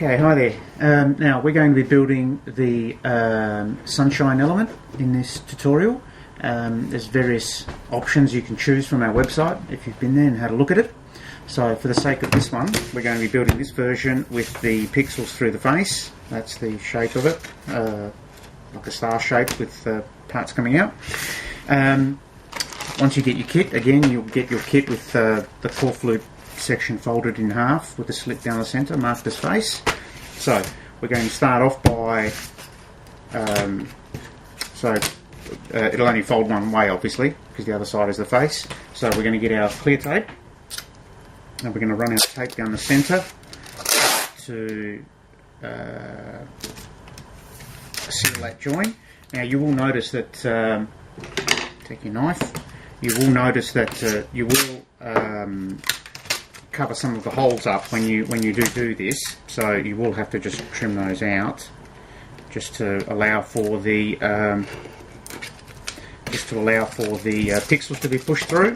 Okay, hi there. Now we're going to be building the sunshine element in this tutorial. There's various options you can choose from our website if you've been there and had a look at it. So for the sake of this one, we're going to be building this version with the pixels through the face. That's the shape of it, like a star shape with parts coming out. Once you get your kit, again you'll get your kit with the core flute section folded in half with a slit down the centre, marked as face. So we're going to start off by, it'll only fold one way obviously because the other side is the face. So we're going to get our clear tape and we're going to run our tape down the centre to seal that join. Now you will notice that, take your knife, you will notice that you will cover some of the holes up when you do this, so you will have to just trim those out just to allow for the pixels to be pushed through.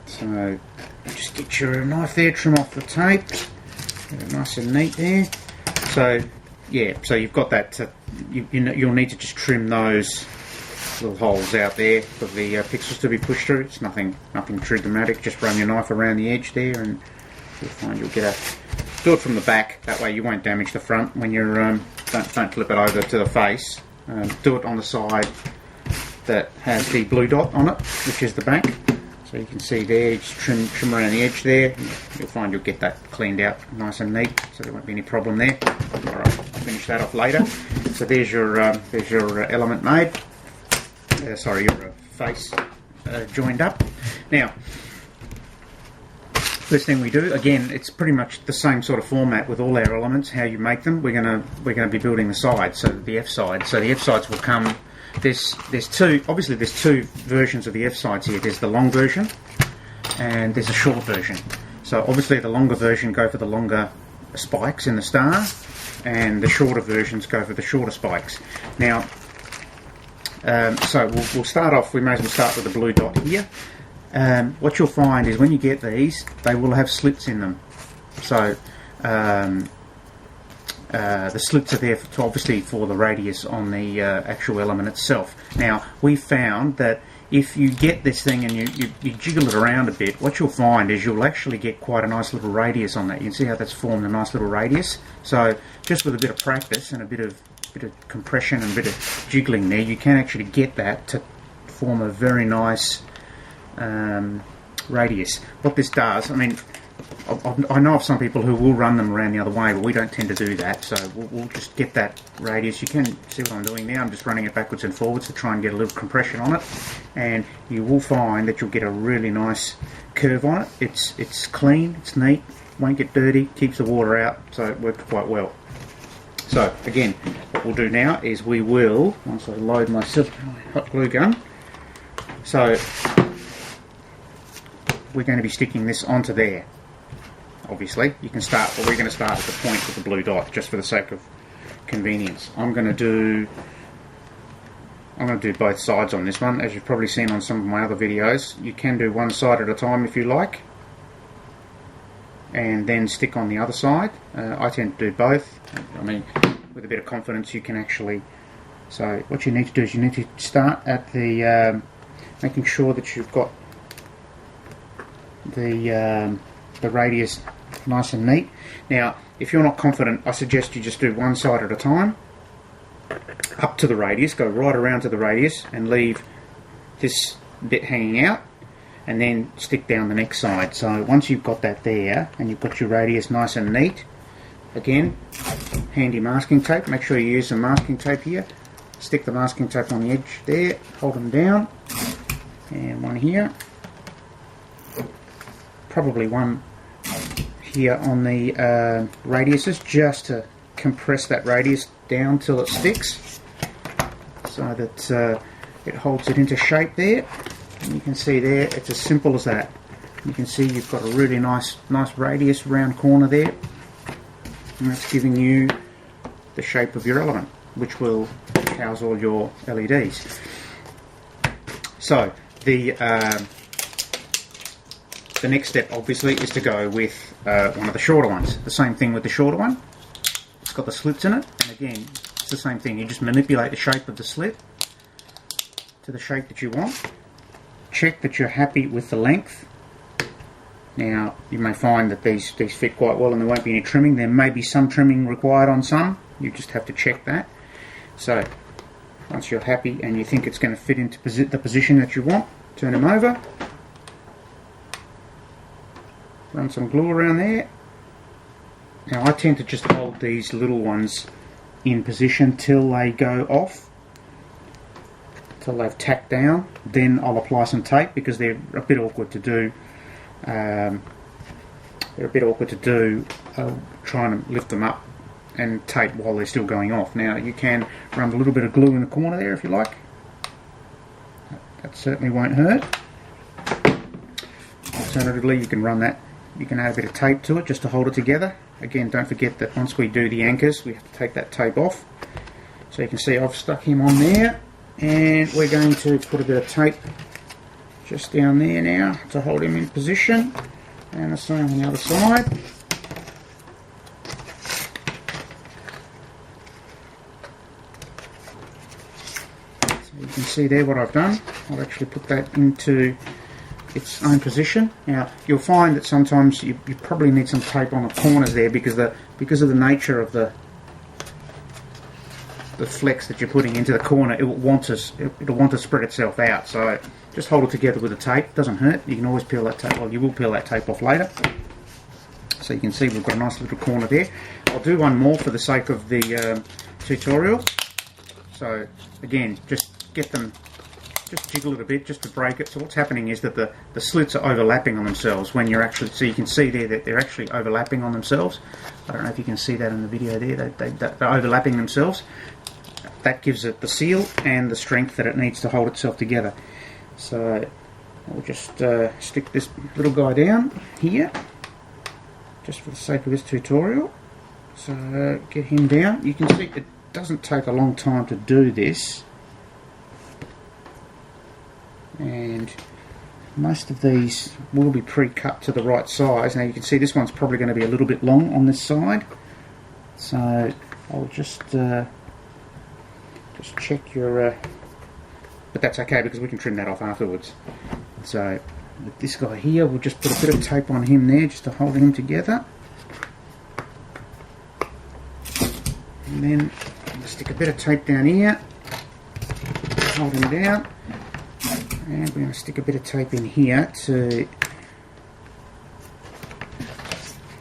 So just get your knife there, trim off the tape, get it nice and neat there. So yeah, so you've got that. You'll need to just trim those little holes out there for the pixels to be pushed through. It's nothing too dramatic. Just run your knife around the edge there, and you'll find you'll get do it from the back. That way you won't damage the front when you're don't flip it over to the face. Do it on the side that has the blue dot on it, which is the back. So you can see there, just trim around the edge there. You'll find you'll get that cleaned out nice and neat, so there won't be any problem there. All right, I'll finish that off later. So there's your element made. Sorry, your face joined up. Now, first thing we do, again, it's pretty much the same sort of format with all our elements. How you make them, we're gonna be building the sides, so the F side. So the F sides will come. There's two versions of the F sides here. There's the long version, and there's a short version. So obviously the longer version go for the longer spikes in the star, and the shorter versions go for the shorter spikes. Now. So we'll start off, we may as well start with the blue dot here. What you'll find is when you get these, they will have slits in them. So the slits are there obviously for the radius on the actual element itself. Now we found that if you get this thing and you jiggle it around a bit, what you'll find is you'll actually get quite a nice little radius on that. You can see how that's formed a nice little radius. So just with a bit of practice and a bit of compression and a bit of jiggling there, you can actually get that to form a very nice radius. What this does, I mean, I know of some people who will run them around the other way, but we don't tend to do that, so we'll just get that radius. You can see what I'm doing now. I'm just running it backwards and forwards to try and get a little compression on it, and you will find that you'll get a really nice curve on it. It's clean, it's neat, won't get dirty, keeps the water out, so it works quite well. So again, what we'll do now is we will, once I load my hot glue gun, so we're going to be sticking this onto there. Obviously, you can start, but we're going to start at the point with the blue dot, just for the sake of convenience. I'm going to do both sides on this one, as you've probably seen on some of my other videos. You can do one side at a time if you like, and then stick on the other side. I tend to do both. I mean, with a bit of confidence you can actually. So what you need to do is you need to start at the making sure that you've got the radius nice and neat. Now if you're not confident, I suggest you just do one side at a time up to the radius, go right around to the radius and leave this bit hanging out, and then stick down the next side. So once you've got that there and you've got your radius nice and neat, again, handy masking tape. Make sure you use some masking tape here. Stick the masking tape on the edge there, hold them down, and one here. Probably one here on the radiuses, just to compress that radius down till it sticks, so that it holds it into shape there. And you can see there, it's as simple as that. You can see you've got a really nice radius round corner there, and that's giving you the shape of your element, which will house all your LEDs. So the the next step obviously is to go with one of the shorter ones. The same thing with the shorter one. It's got the slits in it, and again, it's the same thing. You just manipulate the shape of the slit to the shape that you want. Check that you're happy with the length. Now, you may find that these fit quite well and there won't be any trimming. There may be some trimming required on some. You just have to check that. So, once you're happy and you think it's going to fit into the position that you want, turn them over. Run some glue around there. Now, I tend to just hold these little ones in position till they go off, till they've tacked down. Then I'll apply some tape because they're a bit awkward to do. Trying to lift them up and tape while they're still going off. Now, you can run a little bit of glue in the corner there if you like. That certainly won't hurt. Alternatively, you can run that. You can add a bit of tape to it just to hold it together. Again, don't forget that once we do the anchors, we have to take that tape off. So you can see I've stuck him on there, and we're going to put a bit of tape just down there now to hold him in position, and the same on the other side. So you can see there what I've done. I've actually put that into its own position. Now you'll find that sometimes you probably need some tape on the corners there because of the nature of the flex that you're putting into the corner. It'll want to spread itself out. So just hold it together with the tape. It doesn't hurt. You can always peel that tape. Well, you will peel that tape off later. So you can see we've got a nice little corner there. I'll do one more for the sake of the tutorial. So again, just get them, just jiggle it a bit just to break it. So what's happening is that the slits are overlapping on themselves when you're actually, so you can see there that they're actually overlapping on themselves. I don't know if you can see that in the video there. They're overlapping themselves. That gives it the seal and the strength that it needs to hold itself together. So I'll just stick this little guy down here, just for the sake of this tutorial. So get him down. You can see it doesn't take a long time to do this, and most of these will be pre-cut to the right size. Now you can see this one's probably going to be a little bit long on this side, so I'll just check your but that's okay because we can trim that off afterwards. So with this guy here, we'll just put a bit of tape on him there just to hold him together, and then I'm stick a bit of tape down here, hold him down, and we're going to stick a bit of tape in here to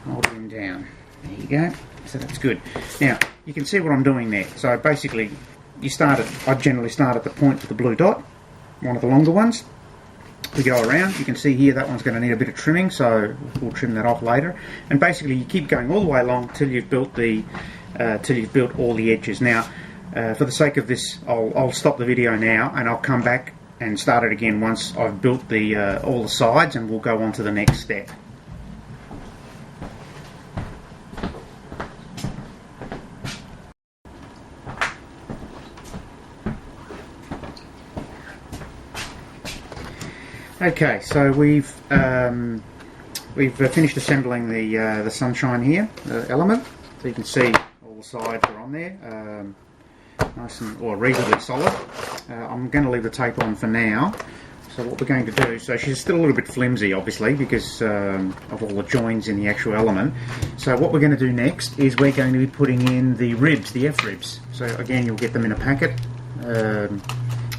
hold him down. There you go. So that's good. Now you can see what I'm doing there. So basically, I generally start at the point with the blue dot, one of the longer ones. We go around. You can see here that one's going to need a bit of trimming, so we'll trim that off later. And basically, you keep going all the way along till you've built all the edges. Now, for the sake of this, I'll stop the video now, and I'll come back and start it again once I've built all the sides, and we'll go on to the next step. Okay, so we've finished assembling the sunshine here, the element. So you can see all the sides are on there, nice and reasonably solid. I'm going to leave the tape on for now. So what we're going to do, so she's still a little bit flimsy, obviously, because of all the joins in the actual element. So what we're going to do next is we're going to be putting in the ribs, the F-ribs. So again, you'll get them in a packet,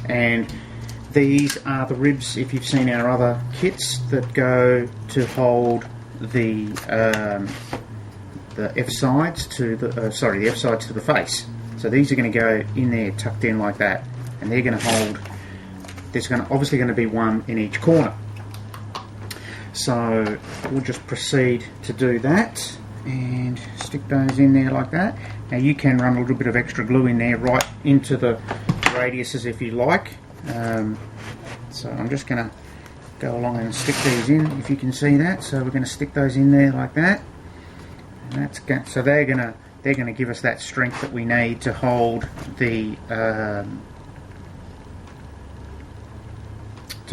and these are the ribs, if you've seen our other kits, that go to hold the F sides to the F sides to the face. So these are going to go in there, tucked in like that, and they're going to hold. There's obviously going to be one in each corner. So we'll just proceed to do that and stick those in there like that. Now you can run a little bit of extra glue in there right into the radiuses if you like. So I'm just going to go along and stick these in, if you can see that. So we're going to stick those in there like that, and so they're going to give us that strength that we need to hold the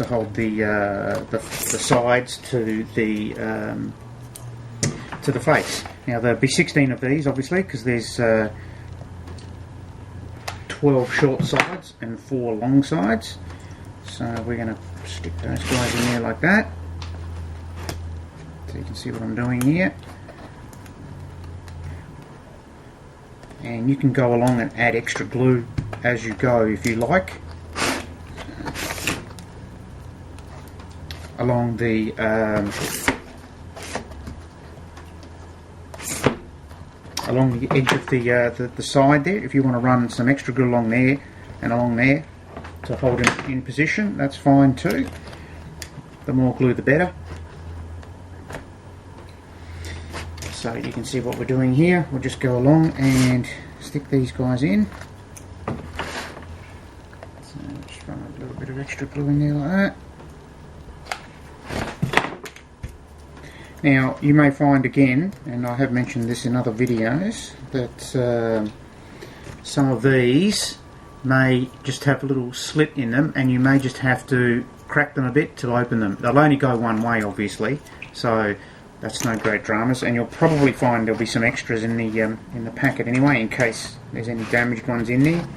the sides to the face. Now there'll be 16 of these, obviously, because there's 12 short sides and 4 long sides. So we're going to stick those guys in there like that. So you can see what I'm doing here. And you can go along and add extra glue as you go if you like. Along the edge of the side there, if you want to run some extra glue along there and along there to hold it in position, that's fine too. The more glue the better. So you can see what we're doing here. We'll just go along and stick these guys in. So just run a little bit of extra glue in there like that. Now you may find again, and I have mentioned this in other videos, that some of these may just have a little slit in them, and you may just have to crack them a bit to open them. They'll only go one way, obviously, so that's no great dramas, and you'll probably find there'll be some extras in the packet anyway, in case there's any damaged ones in there.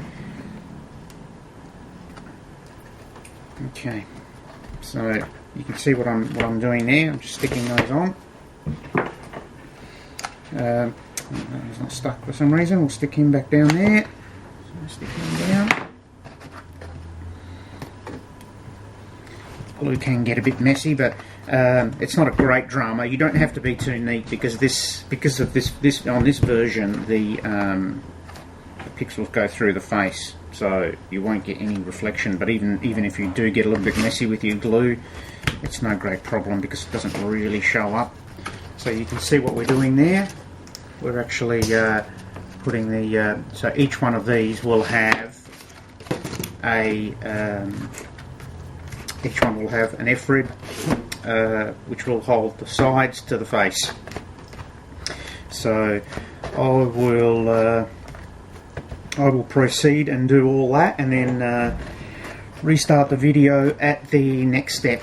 Okay, so you can see what I'm doing there. I'm just sticking those on. He's not stuck for some reason. We'll stick him back down there. So stick him down. Glue can get a bit messy, but it's not a great drama. You don't have to be too neat because of this on this version the pixels go through the face, so you won't get any reflection. But even if you do get a little bit messy with your glue, it's no great problem because it doesn't really show up. So you can see what we're doing there. We're actually putting the so each one of these will have a each one will have an F-rib which will hold the sides to the face. So I will proceed and do all that, and then restart the video at the next step.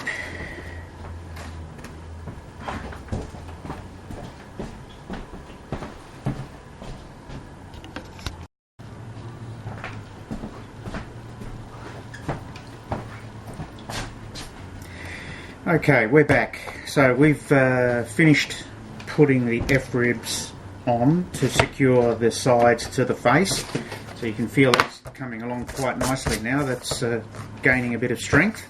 Okay, we're back. So we've finished putting the F-ribs on to secure the sides to the face. So you can feel it's coming along quite nicely now. That's gaining a bit of strength.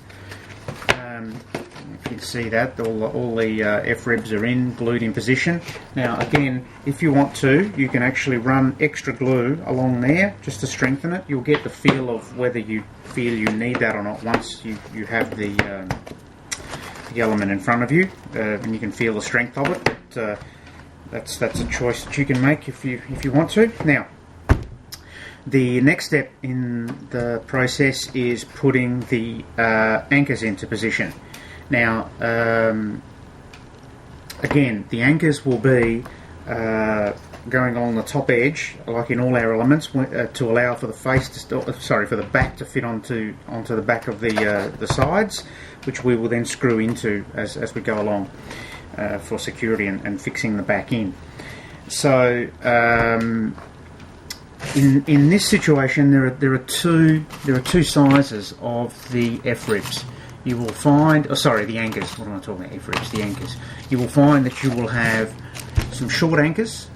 If you can see that, all the F-ribs are glued in position. Now again, if you want to, you can actually run extra glue along there just to strengthen it. You'll get the feel of whether you feel you need that or not once you have the element in front of you, and you can feel the strength of it. But that's a choice that you can make if you want to. Now, the next step in the process is putting the anchors into position. Now, again, the anchors will be going along the top edge, like in all our elements, to allow for the face to for the back to fit onto the back of the sides, which we will then screw into as we go along for security and fixing the back in. So in this situation, there are two sizes of the F-ribs. You will find, the anchors. What am I talking about? F-ribs, the anchors. You will find that you will have some short anchors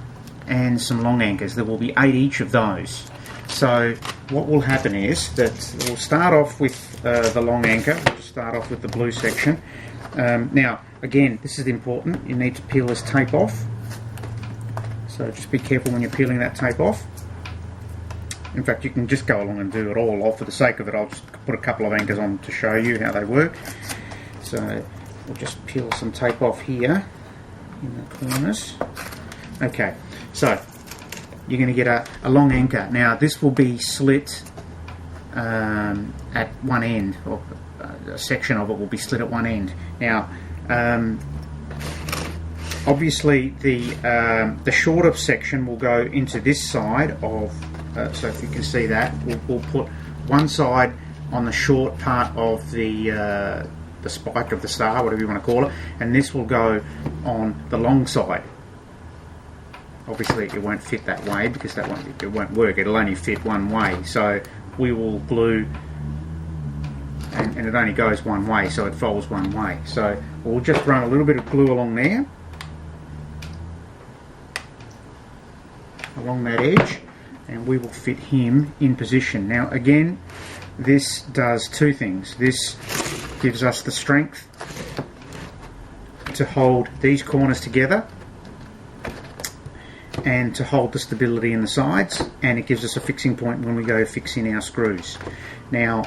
and some long anchors. There will be 8 each of those. So what will happen is that we'll start off with the long anchor. We'll just start off with the blue section. Now, again, this is important. You need to peel this tape off. So just be careful when you're peeling that tape off. In fact, you can just go along and do it all off. For the sake of it, I'll just put a couple of anchors on to show you how they work. So we'll just peel some tape off here in the corners. Okay, so you're going to get a long anchor. Now this will be slit at one end, or a section of it will be slit at one end. Now obviously the shorter section will go into this side of, so if you can see that, we'll put one side on the short part of the spike of the star, whatever you want to call it, and this will go on the long side. Obviously it won't fit that way because it won't work. It'll only fit one way. So we will glue, and it only goes one way, so it folds one way. So we'll just run a little bit of glue along there, along that edge, and we will fit him in position. Now again, this does two things. This gives us the strength to hold these corners together and to hold the stability in the sides, and it gives us a fixing point when we go fixing our screws. Now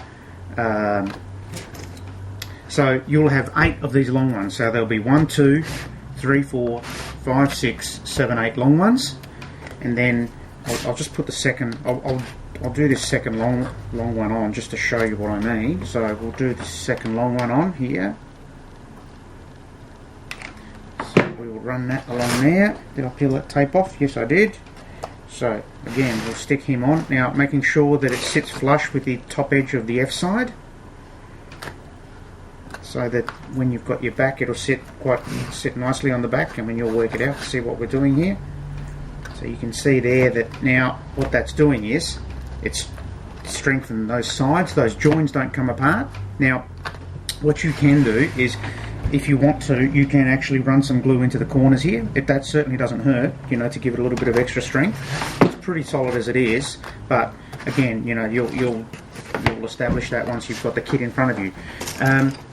so you'll have 8 of these long ones, so there'll be 1, 2, 3, 4, 5, 6, 7, 8 long ones, and then I'll just put the second, I'll do this second long one on just to show you what I mean. So we'll do this second long one on here. So we will run that along there. Did I peel that tape off? Yes, I did. So again, we'll stick him on. Now making sure that it sits flush with the top edge of the F side, so that when you've got your back, it'll sit nicely on the back, and when you'll work it out to see what we're doing here. So you can see there that now what that's doing is it's strengthened those sides, those joins don't come apart. Now what you can do is, if you want to, you can actually run some glue into the corners here. That certainly doesn't hurt, you know, to give it a little bit of extra strength. It's pretty solid as it is, but again, you know, you'll establish that once you've got the kit in front of you.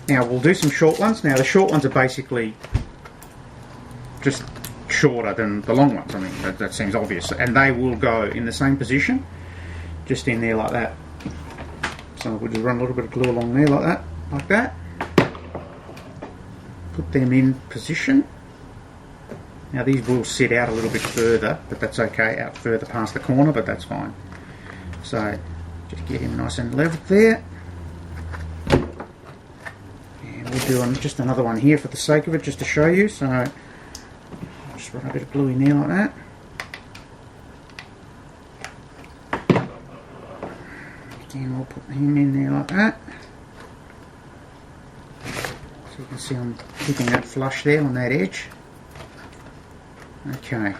Now we'll do some short ones. Now the short ones are basically just shorter than the long ones. I mean, that seems obvious, and they will go in the same position, just in there like that. So we'll just run a little bit of glue along there like that. Put them in position. Now these will sit out a little bit further, but that's okay, out further past the corner, but that's fine. So just get him nice and level there. And we'll do just another one here for the sake of it, just to show you. So just run a bit of glue in there like that. Again, we'll put him in there like that. So you can see I'm keeping that flush there on that edge. Okay.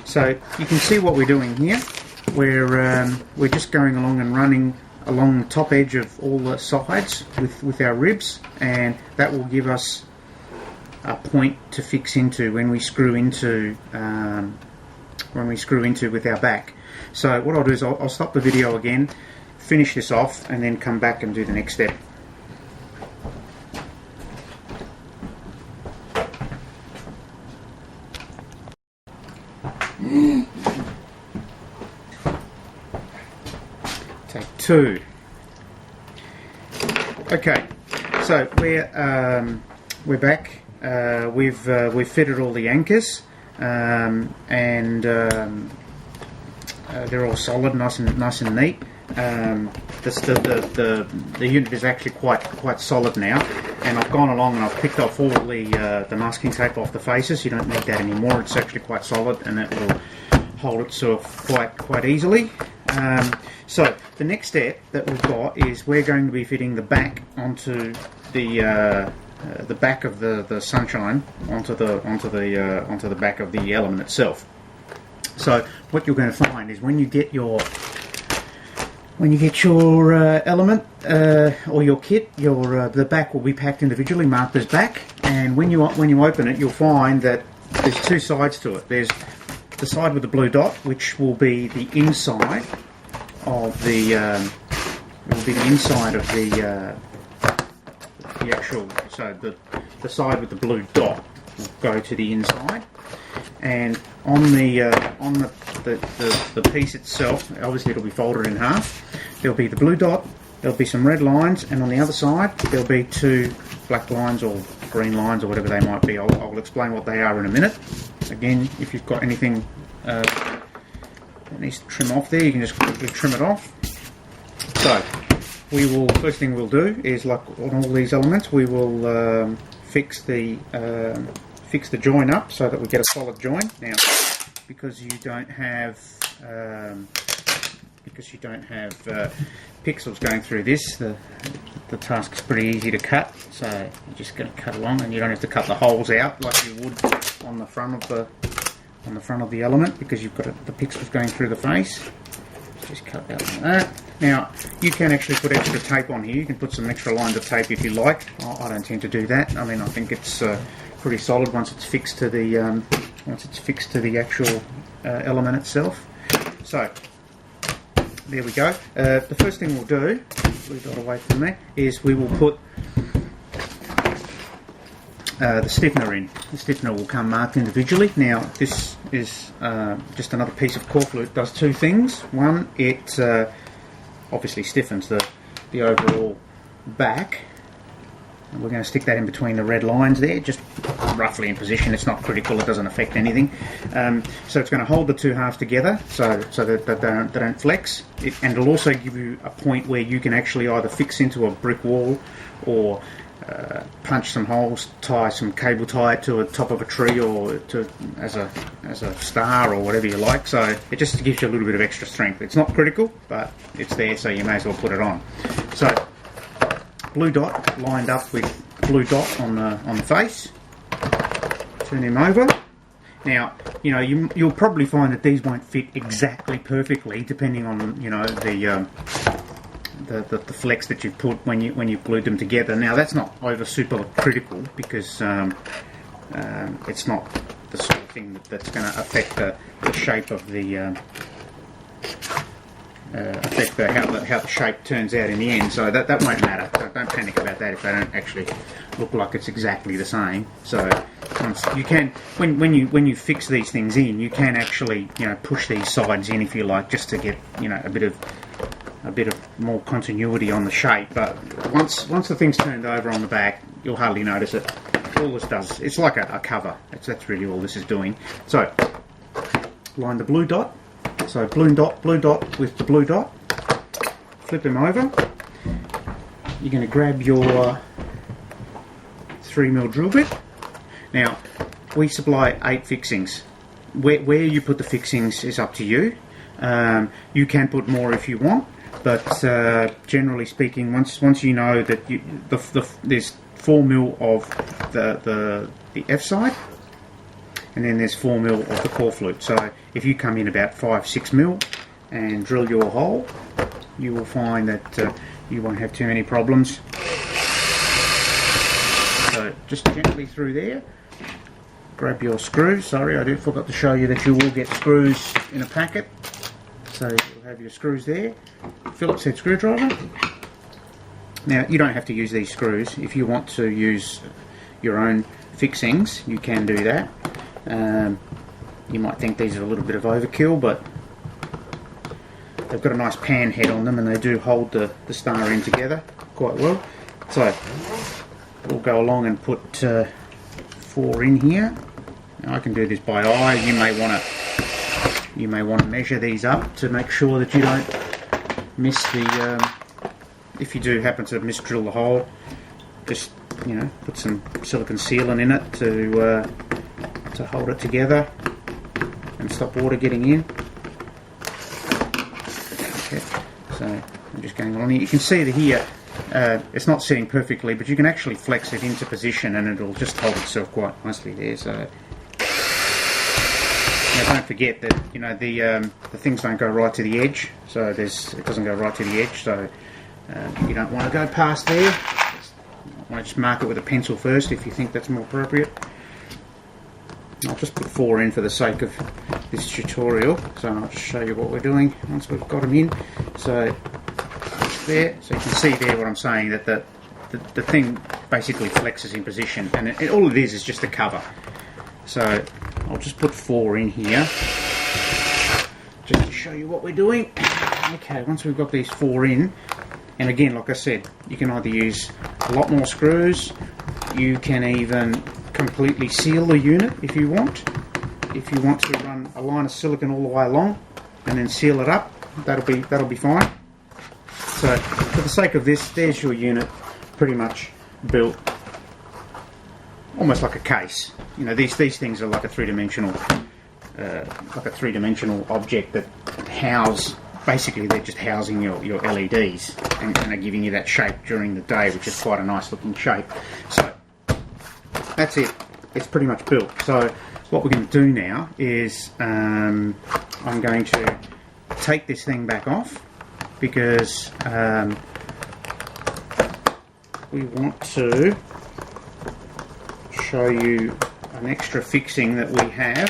So you can see what we're doing here. We're just going along and running along the top edge of all the sides with our ribs, and that will give us a point to fix into when we screw into with our back. So what I'll do is I'll stop the video again, finish this off, and then come back and do the next step. Take 2. Okay, so we're back. We've fitted all the anchors, and they're all solid, nice and neat. The unit is actually quite solid now, and I've gone along and I've picked off all the masking tape off the faces. You don't need that anymore. It's actually quite solid, and it will hold itself quite easily. So the next step that we've got is we're going to be fitting the back onto the back of the sunshine onto the back of the element itself. So what you're going to find is when you get your element or your kit, the back will be packed individually, marked as back, and when you open it, you'll find that there's 2 sides to it. There's the side with the blue dot, which will be the inside of the actual. So the side with the blue dot will go to the inside, and on the piece itself, obviously it'll be folded in half. There'll be the blue dot, there'll be some red lines, and on the other side there'll be 2 black lines or green lines or whatever they might be. I'll explain what they are in a minute. Again, if you've got anything that needs to trim off there, you can just quickly trim it off. So first thing we'll do is, like on all these elements, we will fix the join up so that we get a solid join. Now, because you don't have pixels going through this, the task is pretty easy to cut. So you're just going to cut along, and you don't have to cut the holes out like you would on the front of the element, because you've got the pixels going through the face. Just cut that like that. Now you can actually put extra tape on here. You can put some extra lines of tape if you like. I don't tend to do that. I mean, I think it's pretty solid once it's fixed to the actual element itself. So there we go. The first thing we'll do, blue dot away from me, is we will put the stiffener in. The stiffener will come marked individually. Now this is just another piece of core flute. It does two things. One, it obviously stiffens the overall back. And we're going to stick that in between the red lines there, just roughly in position. It's not critical, it doesn't affect anything. So it's going to hold the two halves together so that they don't flex. And it'll also give you a point where you can actually either fix into a brick wall or punch some holes, tie some cable tie it to the top of a tree or as a star or whatever you like. So it just gives you a little bit of extra strength. It's not critical, but it's there, so you may as well put it on. So blue dot lined up with blue dot on the face. Turn him over. Now, you know, you'll probably find that these won't fit exactly perfectly, depending on, you know, the flex that you've put when you've glued them together. Now that's not over super critical, because it's not the sort of thing that's going to affect the shape of the how the shape turns out in the end. So that won't matter. Don't panic about that if they don't actually look like it's exactly the same. So you can, when you fix these things in, you can actually, you know, push these sides in if you like, just to get, you know, a bit of more continuity on the shape. But once the thing's turned over on the back, you'll hardly notice it. All this does, it's like a cover. That's really all this is doing. So line the blue dot. So blue dot with the blue dot. Flip them over. You're going to grab your 3mm drill bit. Now we supply 8 fixings. Where you put the fixings is up to you. You can put more if you want, but generally speaking, once you know that there's 4mm of the F side, and then there's 4mm of the core flute. So if you come in about 5-6mm and drill your hole, you will find that you won't have too many problems. So just gently through there. Grab your screws. Sorry, I forgot to show you that you will get screws in a packet. So you'll have your screws there. Phillips head screwdriver. Now you don't have to use these screws. If you want to use your own fixings, you can do that. You might think these are a little bit of overkill, but they've got a nice pan head on them, and they do hold the star in together quite well. So we'll go along and put 4 in here. Now I can do this by eye. You may want to measure these up to make sure that you don't miss the. If you do happen to misdrill the hole, just, you know, put some silicone sealant in it to hold it together and stop water getting in. Okay, so I'm just going along here. You can see that here it's not sitting perfectly, but you can actually flex it into position and it'll just hold itself quite nicely there. So now don't forget that, you know, the things don't go right to the edge, so it doesn't go right to the edge. So you don't want to go past there. You want to just mark it with a pencil first if you think that's more appropriate. I'll just put 4 in for the sake of this tutorial, so I'll just show you what we're doing once we've got them in. So there, so you can see there what I'm saying, that the thing basically flexes in position, and all it is just a cover. So I'll just put 4 in here just to show you what we're doing. Okay, once we've got these 4 in, and again, like I said, you can either use a lot more screws, you can even completely seal the unit if you want. If you want to run a line of silicone all the way along and then seal it up, that'll be fine. So for the sake of this, there's your unit pretty much built, almost like a case. You know, these things are like a three-dimensional object that house basically they're just housing your LEDs and are giving you that shape during the day, which is quite a nice looking shape. So that's it. It's pretty much built. So what we're going to do now is I'm going to take this thing back off, because we want to show you an extra fixing that we have.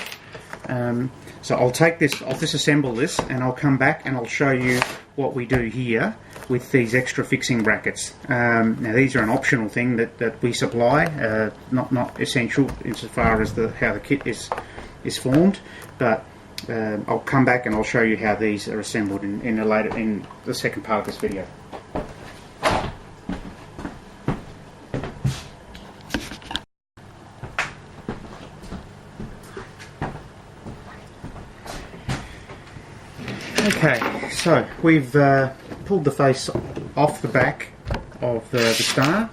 So I'll disassemble this, and I'll come back and I'll show you what we do here with these extra fixing brackets. Now these are an optional thing that we supply, not essential insofar as how the kit is formed, but I'll come back and I'll show you how these are assembled in the second part of this video. Okay, so we've pulled the face off the back of the star.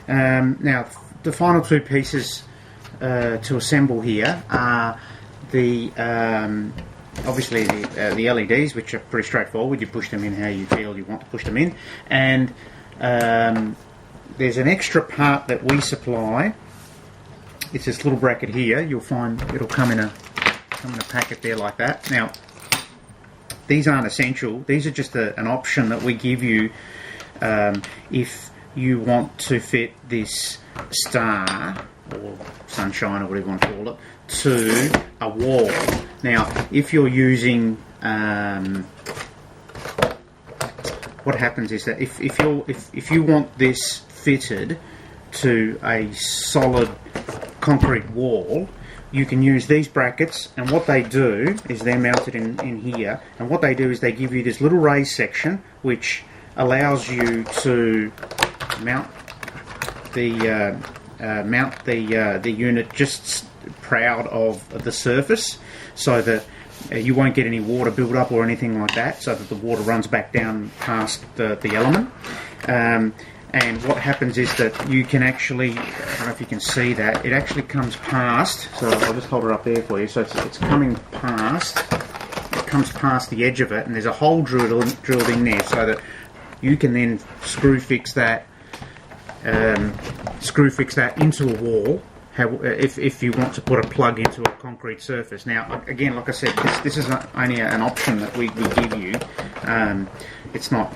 Now, the final two pieces to assemble here are the obviously the LEDs, which are pretty straightforward. You push them in how you feel you want to push them in, and there's an extra part that we supply. It's this little bracket here. You'll find it'll come in a packet there like that. Now, these aren't essential. These are just an option that we give you if you want to fit this star or sunshine or whatever you want to call it to a wall. Now, if you're using what happens is that if you want this fitted to a solid concrete wall, you can use these brackets, and what they do is they're mounted in here, and what they do is they give you this little raised section which allows you to mount the unit just proud of the surface, so that you won't get any water build up or anything like that, so that the water runs back down past the element. And what happens is that you can actually, I don't know if you can see that, it actually comes past, so I'll just hold it up there for you, so it's coming past, it comes past the edge of it, and there's a hole drilled in there, so that you can then screw fix that into a wall, if you want to put a plug into a concrete surface. Now, again, like I said, this is only an option that we give you. It's not.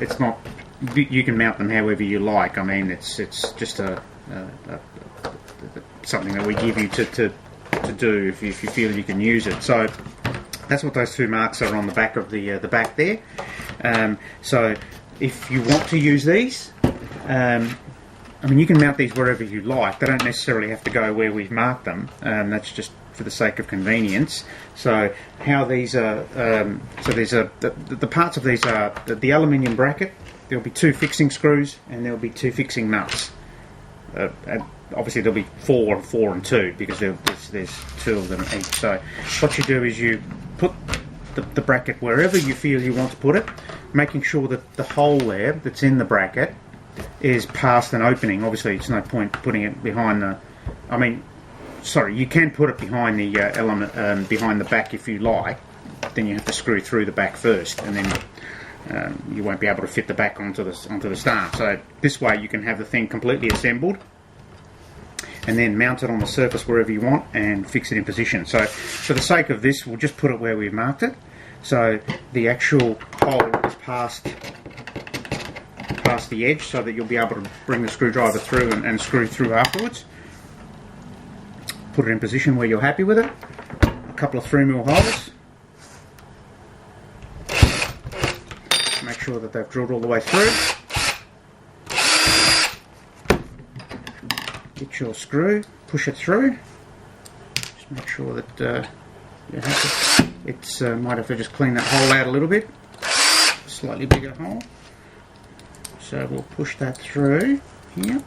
You can mount them however you like. I mean, it's just something that we give you to do if you feel you can use it. So that's what those two marks are on the back of the back there. So if you want to use these, I mean, you can mount these wherever you like. They don't necessarily have to go where we've marked them. That's just for the sake of convenience. So how these are, so there's the parts of these are the aluminium bracket. There'll be two fixing screws, and there'll be two fixing nuts. Obviously there'll be four and two, because there's two of them each. So what you do is you put the bracket wherever you feel you want to put it, making sure that the hole there that's in the bracket is past an opening. Obviously it's no point putting it behind the, I mean, sorry, you can put it behind the element, behind the back if you like. Then you have to screw through the back first, and then you won't be able to fit the back onto the star. So this way you can have the thing completely assembled and then mount it on the surface wherever you want and fix it in position. So for the sake of this, we'll just put it where we've marked it, so the actual hole is past the edge, so that you'll be able to bring the screwdriver through and screw through afterwards. Put it in position where you're happy with it. A couple of 3mm holes. Make sure that they've drilled all the way through. Get your screw, push it through. Just make sure that you're happy. It's might have to just clean that hole out a little bit. Slightly bigger hole. So we'll push that through here.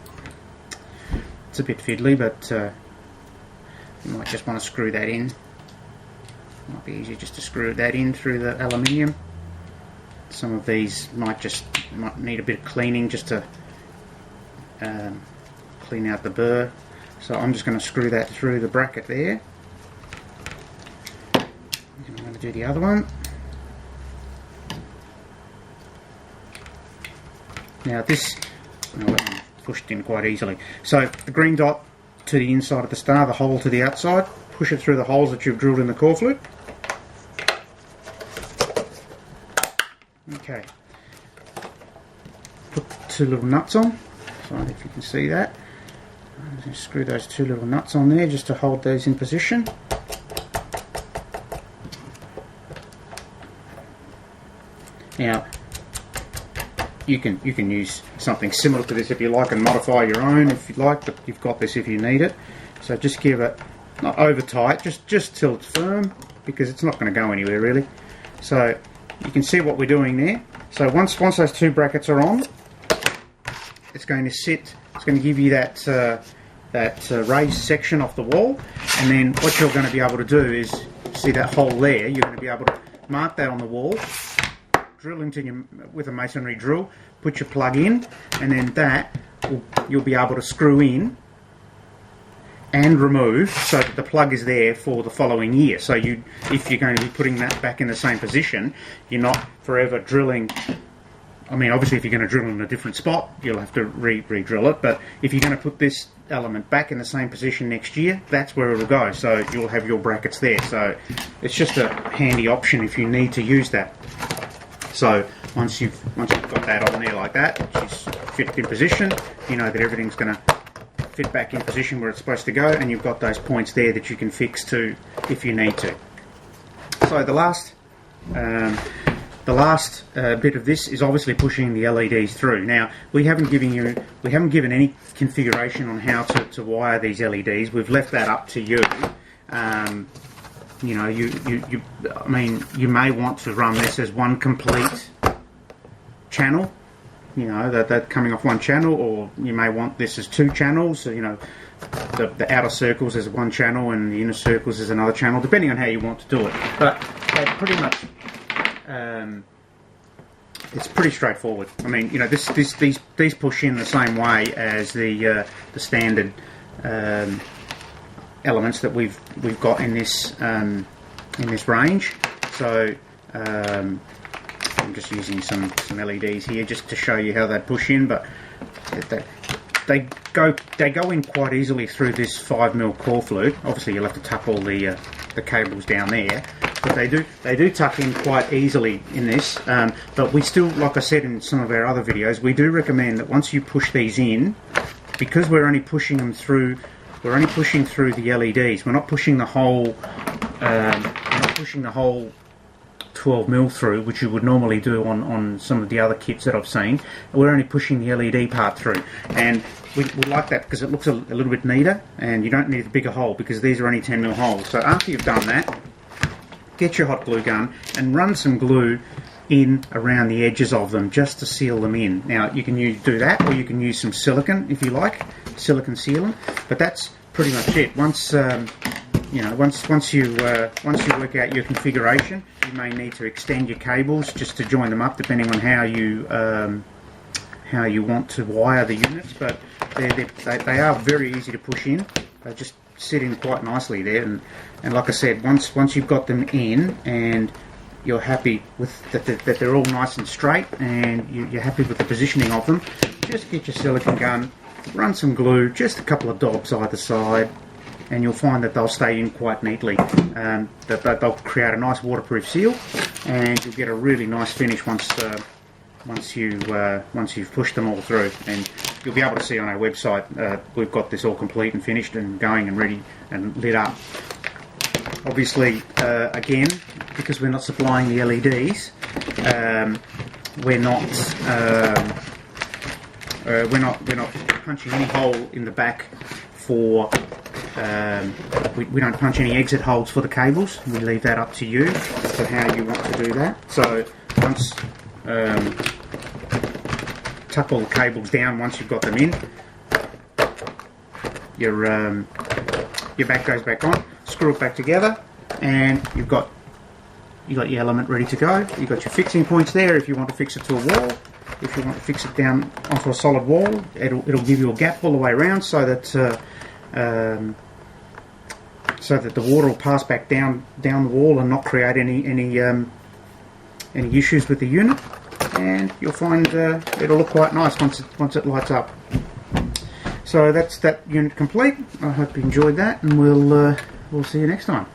It's a bit fiddly, but you might just want to screw that in. Might be easier just to screw that in through the aluminium. Some of these might need a bit of cleaning just to clean out the burr. So I'm just going to screw that through the bracket there. And I'm going to do the other one. Now this, that one pushed in quite easily. So the green dot to the inside of the star, the hole to the outside, push it through the holes that you've drilled in the core flute. Okay. Put 2 little nuts on, so if you can see that. Just screw those 2 little nuts on there just to hold those in position. Now, you can use something similar to this if you like and modify your own if you like, but you've got this if you need it. So just give it, not over tight, just till it's firm, because it's not going to go anywhere really. So you can see what we're doing there. So once those 2 brackets are on, it's going to sit, it's going to give you that raised section off the wall, and then what you're going to be able to do is, see that hole there, you're going to be able to mark that on the wall, drill into with a masonry drill, put your plug in, and then you'll be able to screw in and remove so that the plug is there for the following year. So if you're going to be putting that back in the same position, you're not forever drilling. I mean, obviously if you're going to drill in a different spot, you'll have to re-drill it, but if you're going to put this element back in the same position next year, that's where it'll go, so you'll have your brackets there. So it's just a handy option if you need to use that. So once you've got that on there like that, she's fit in position, you know that everything's going to fit back in position where it's supposed to go, and you've got those points there that you can fix to if you need to. So the last bit of this is obviously pushing the LEDs through. Now we haven't given any configuration on how to wire these LEDs. We've left that up to you. You know, I mean, you may want to run this as one complete channel. You know, that coming off one channel, or you may want this as 2 channels. You know, the outer circles as one channel and the inner circles as another channel, depending on how you want to do it. But they pretty much, it's pretty straightforward. I mean, you know, these push in the same way as the standard elements that we've got in this range. So I'm just using some LEDs here just to show you how they push in, but they go in quite easily through this 5mm core flute. Obviously you'll have to tuck all the cables down there, but they do tuck in quite easily in this. But we still, like I said in some of our other videos, we do recommend that once you push these in, because we're only pushing them through, we're only pushing through the LEDs. We're not pushing the whole 12mm through, which you would normally do on some of the other kits that I've seen. We're only pushing the LED part through, and we like that because it looks a little bit neater, and you don't need a bigger hole because these are only 10mm holes. So after you've done that, get your hot glue gun and run some glue in around the edges of them just to seal them in. Now you can do that, or you can use some silicone if you like, silicone sealant. But that's pretty much it. Once you know, once you work out your configuration, you may need to extend your cables just to join them up, depending on how you want to wire the units. But they are very easy to push in. They just sit in quite nicely there, and like I said, once you've got them in and you're happy with that they're all nice and straight, and you're happy with the positioning of them, just get your silicone gun, run some glue, just a couple of dabs either side, and you'll find that they'll stay in quite neatly. That they'll create a nice waterproof seal, and you'll get a really nice finish once you've pushed them all through. And you'll be able to see on our website, we've got this all complete and finished and going and ready and lit up. Obviously, again, because we're not supplying the LEDs, we're not punching any hole in the back for. We don't punch any exit holes for the cables. We leave that up to you for how you want to do that. So once tuck all the cables down once you've got them in. Your back goes back on. Screw it back together, and you got your element ready to go. You've got your fixing points there if you want to fix it to a wall. If you want to fix it down onto a solid wall, it'll give you a gap all the way around so that the water will pass back down the wall and not create any issues with the unit. and you'll find it'll look quite nice once it lights up. So that's that unit complete. I hope you enjoyed that, and we'll see you next time.